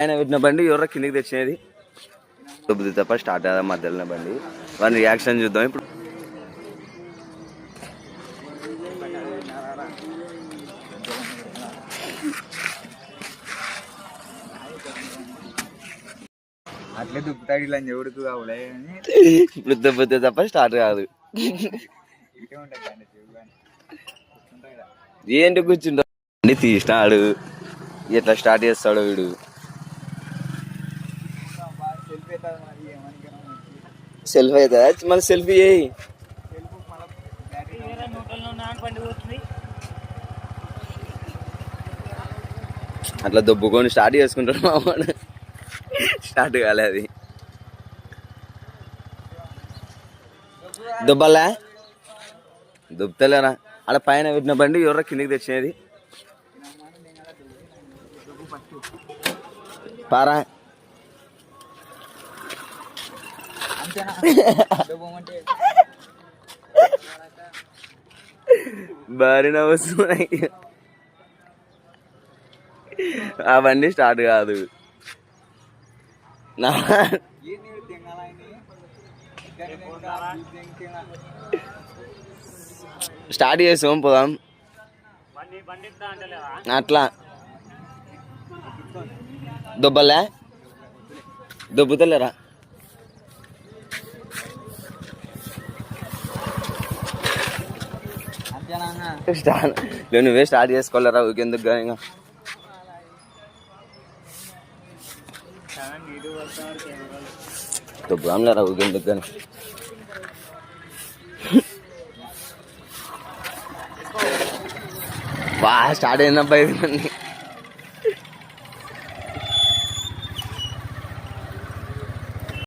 ఆయన పెట్టిన బండి ఎవరో కిందికి తెచ్చినది దొబ్బుది తప్ప స్టార్ట్ అయ్యా మధ్యలో బండి వాని రియాక్షన్ చూద్దాం ఇప్పుడు. అట్లే దుక్కుతాడు ఇలా చెవుడుకు కావులే ఇప్పుడు దొబ్బుతే తప్ప స్టార్ట్ కాదు. ఏంటి కూర్చుంటా తీసినాడు ఎట్లా స్టార్ట్ చేస్తాడు వీడు. సెల్ఫీ అవుతుందా మళ్ళీ సెల్ఫీ చేయి. అట్లా దొబ్బుకొని స్టార్ట్ చేసుకుంటాడు మామూలు స్టార్ట్ కాలే అది. దొబ్బలా దొబ్బతలేరా అలా పైన పెట్టిన బండి ఎవరో కిందికి తెచ్చినది పారా. భారీ నవ్వుతున్నాయి. ఆ బండి స్టార్ట్ కాదు. స్టార్ట్ చేసాం పోదాం అట్లా. దొబ్బలే దొబ్బుతలేరా నువ్వే స్టార్ట్ చేసుకోలేరా ఊకెందుకు కానీ ఇంకా దొబ్బుదాంలేరా ఊకెందుకు కానీ. బాగా స్టార్ట్ అయిందబ్బా ఇది.